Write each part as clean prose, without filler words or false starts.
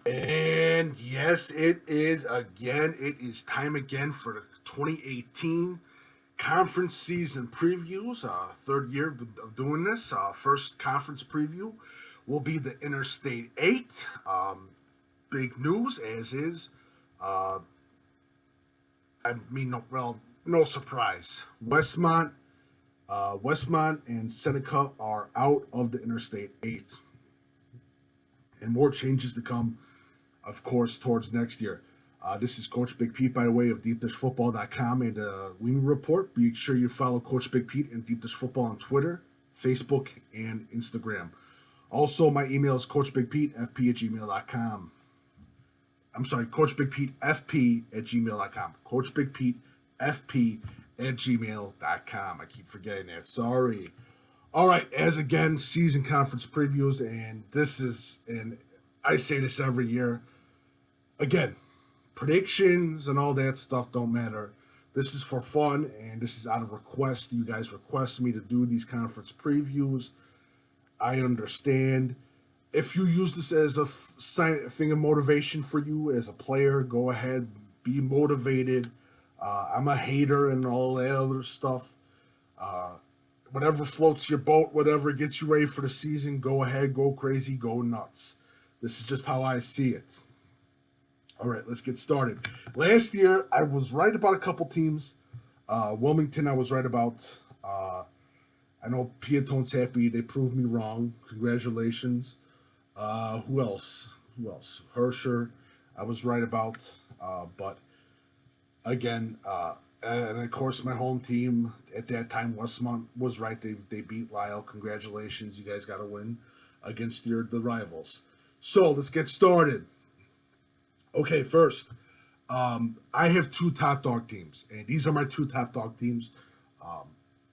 And yes, it is again. It is time again for the 2018 conference season previews. Third year of doing this. First conference preview will be the Interstate Eight. Big news, as is. Uh, no surprise. Westmont and Seneca are out of the Interstate Eight, and more changes to come, of course, towards next year. This is Coach Big Pete by the way of DeepDishFootball.com and Weeming Report. Be sure you follow Coach Big Pete and Deep Dish Football on Twitter, Facebook, and Instagram. Also, my email is CoachBigPeteFP@gmail.com. I'm sorry, CoachBigPeteFP@gmail.com. CoachBigPeteFP@gmail.com. I keep forgetting that. Sorry. All right, as again, season conference previews, and I say this every year. Again, predictions and all that stuff don't matter. This is for fun, and this is out of request. You guys request me to do these conference previews. I understand. If you use this as a thing of motivation for you as a player, go ahead, be motivated. I'm a hater and all that other stuff. Whatever floats your boat, whatever gets you ready for the season, go ahead, go crazy, go nuts. This is just how I see it. All right, let's get started. Last year, I was right about a couple teams. Wilmington, I was right about. I know Piatone's happy. They proved me wrong. Congratulations. Who else? Hersher, I was right about. But again, and of course, my home team at that time, Westmont, was right. They beat Lisle. Congratulations. You guys got to win against the rivals. So let's get started. Okay, first, I have two top dog teams, and these are my two top dog teams.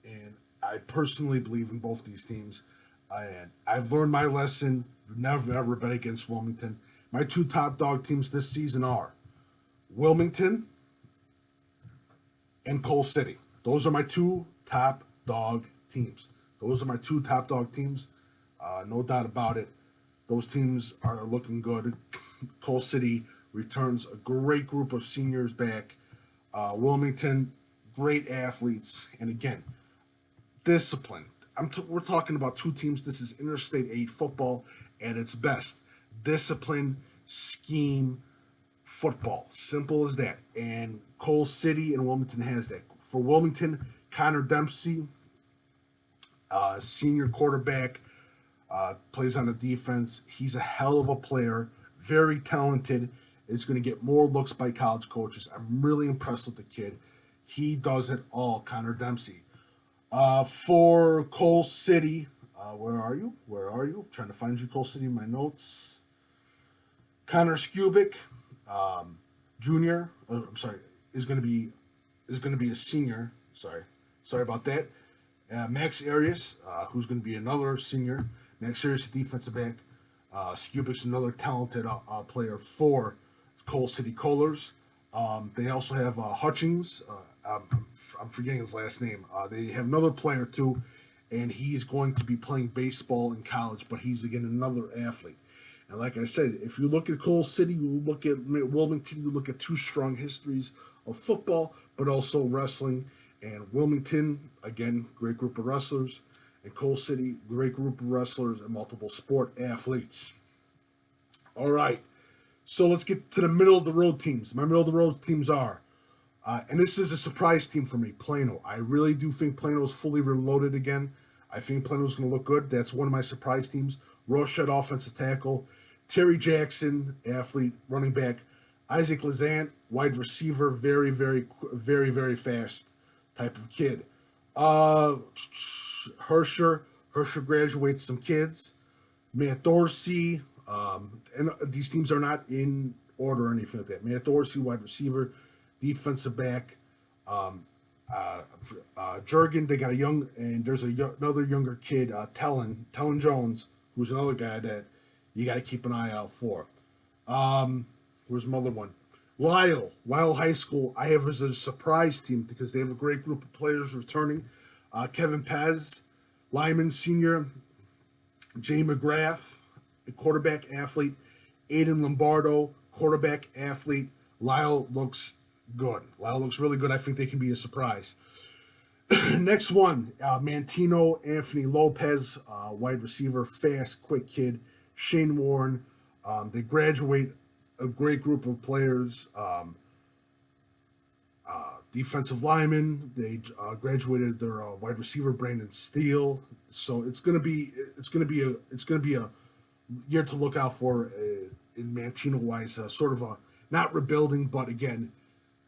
And I personally believe in both these teams. And I've learned my lesson. Never, ever bet against Wilmington. My two top dog teams this season are Wilmington and Coal City. Those are my two top dog teams. No doubt about it. Those teams are looking good. Coal City returns a great group of seniors back. Wilmington, great athletes. And again, discipline. We're talking about two teams. This is Interstate 8 football at its best. Discipline, scheme, football. Simple as that. And Coal City and Wilmington has that. For Wilmington, Connor Dempsey, senior quarterback, plays on the defense. He's a hell of a player, very talented, is going to get more looks by college coaches. I'm really impressed with the kid. He does it all, Connor Dempsey. For Coal City, where are you? I'm trying to find you, Coal City, in my notes. Connor Skubik, junior. Is going to be a senior. Sorry about that. Max Arias, who's going to be another senior. Max Arias, defensive back. Skubik's another talented player for Coal City Colors. They also have Hutchings. I'm forgetting his last name. They have another player too, and he's going to be playing baseball in college, but he's again another athlete. And like I said, if you look at Coal City, you look at Wilmington, you look at two strong histories of football, but also wrestling. And Wilmington, again, great group of wrestlers. And Coal City, great group of wrestlers and multiple sport athletes. All right, so let's get to the middle of the road teams. My middle of the road teams are, and this is a surprise team for me, Plano. I really do think Plano is fully reloaded again. I think Plano's going to look good. That's one of my surprise teams. Rochet, offensive tackle. Terry Jackson, athlete, running back. Isaac Lazant, wide receiver, very, very, very, very fast type of kid. Hersher graduates some kids. Matt Dorsey, and these teams are not in order or anything like that. Matt Dorsey, wide receiver, defensive back. Jurgen, they got there's another younger kid, Tellen Jones, who's another guy that you got to keep an eye out for. Where's my other one? Lisle High School, I have as a surprise team because they have a great group of players returning. Kevin Pez, Lyman Sr., Jay McGrath, a quarterback athlete, Aiden Lombardo, quarterback, athlete. Lisle looks good. Lisle looks really good. I think they can be a surprise. Next one, Mantino, Anthony Lopez, wide receiver, fast, quick kid. Shane Warren. They graduate a great group of players. Defensive lineman. They graduated their wide receiver Brandon Steele. So it's gonna be a year to look out for in Mantino wise. Sort of a not rebuilding, but again,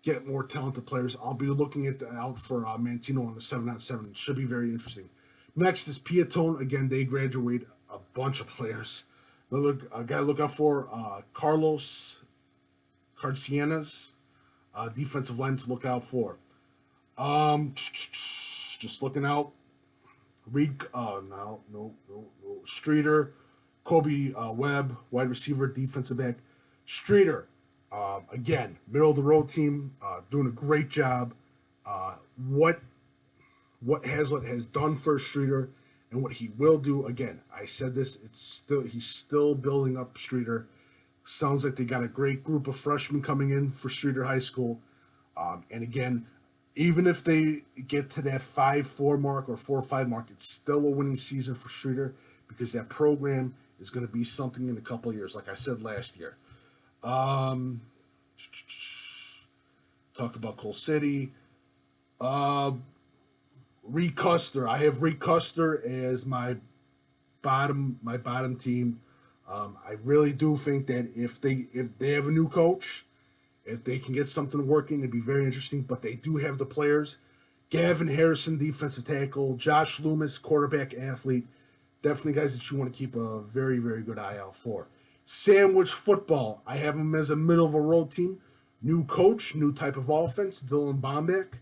get more talented players. I'll be looking out for Mantino on the 7-on-7. It should be very interesting. Next is Piatone. Again, they graduate a bunch of players. Another guy to look out for, Carlos Carcianas, defensive line to look out for. Just looking out. Reed, no. Streeter, Kobe Webb, wide receiver, defensive back. Streeter, again, middle of the road team, doing a great job. What Hazlitt has done for Streeter and what he will do, again, I said this, he's still building up Streeter. Sounds like they got a great group of freshmen coming in for Streeter High School. And again, even if they get to that 5-4 mark or 4-5 mark, it's still a winning season for Streeter because that program is going to be something in a couple of years, like I said last year. Talked about Coal City. Reed Custer. I have Reed Custer as my bottom team. I really do think that if they have a new coach, if they can get something working, it'd be very interesting. But they do have the players. Gavin Harrison, defensive tackle. Josh Loomis, quarterback, athlete. Definitely guys that you want to keep a very, very good eye out for. Sandwich football. I have them as a middle of a road team. New coach, new type of offense. Dylan Bombeck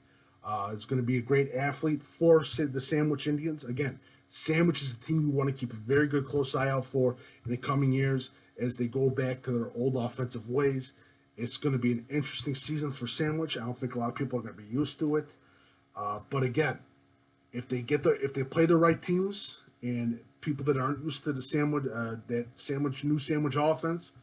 is going to be a great athlete for the Sandwich Indians. Again, Sandwich is a team you want to keep a very good close eye out for in the coming years as they go back to their old offensive ways. It's going to be an interesting season for Sandwich. I don't think a lot of people are going to be used to it. But again, if they play the right teams and people that aren't used to the new Sandwich offense,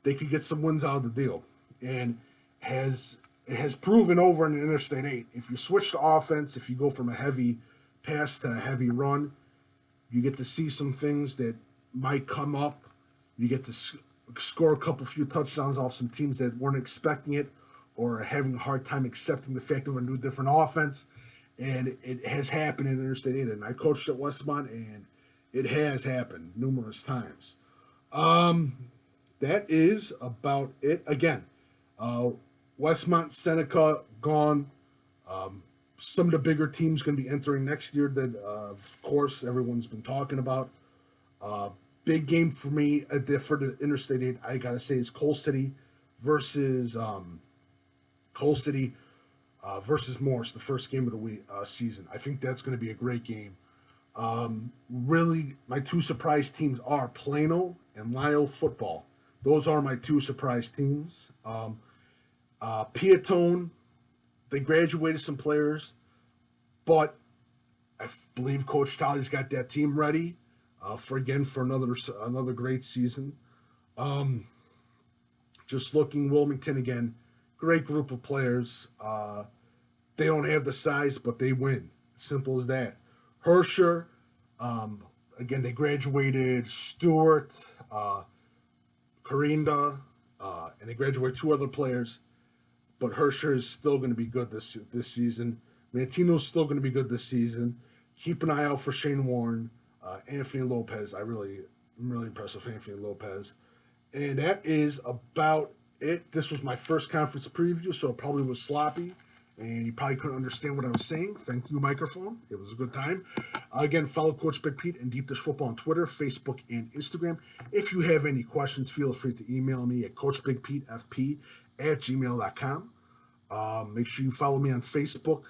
they could get some wins out of the deal. And it has proven over in the Interstate 8. If you switch to offense, if you go from a heavy pass to a heavy run, you get to see some things that might come up. You get to score a few touchdowns off some teams that weren't expecting it or are having a hard time accepting the fact of a new, different offense. And it has happened in Interstate 8. And I coached at Westmont, and it has happened numerous times. That is about it. Again, Westmont, Seneca, gone. Some of the bigger teams going to be entering next year that, of course, everyone's been talking about. Big game for me for the Interstate 8, I got to say, is Coal City versus Morris, the first game of the season. I think that's going to be a great game. Really, my two surprise teams are Plano and Lisle football. Those are my two surprise teams. Piatone, they graduated some players, but I believe Coach Talley's got that team ready for another great season. Just looking, Wilmington again, great group of players. They don't have the size, but they win. Simple as that. Hersher, again, they graduated Stewart, Corinda, and they graduated two other players. But Hersher is still going to be good this season. Mantino's still going to be good this season. Keep an eye out for Shane Warren, Anthony Lopez. I'm really impressed with Anthony Lopez. And that is about it. This was my first conference preview, so it probably was sloppy. And you probably couldn't understand what I was saying. Thank you, microphone. It was a good time. Again, follow Coach Big Pete and Deep Dish Football on Twitter, Facebook, and Instagram. If you have any questions, feel free to email me at coachbigpetefp@gmail.com. Make sure you follow me on Facebook,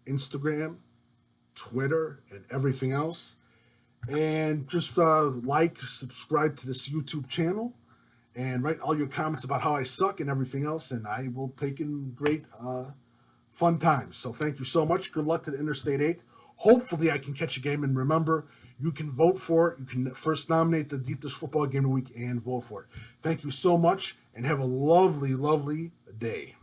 Instagram, Twitter, and everything else. And just subscribe to this YouTube channel, and write all your comments about how I suck and everything else, and I will take in great fun times. So thank you so much. Good luck to the Interstate 8. Hopefully I can catch a game. And remember, you can vote for it. You can first nominate the deepest football game of the week and vote for it. Thank you so much, and have a lovely, lovely day.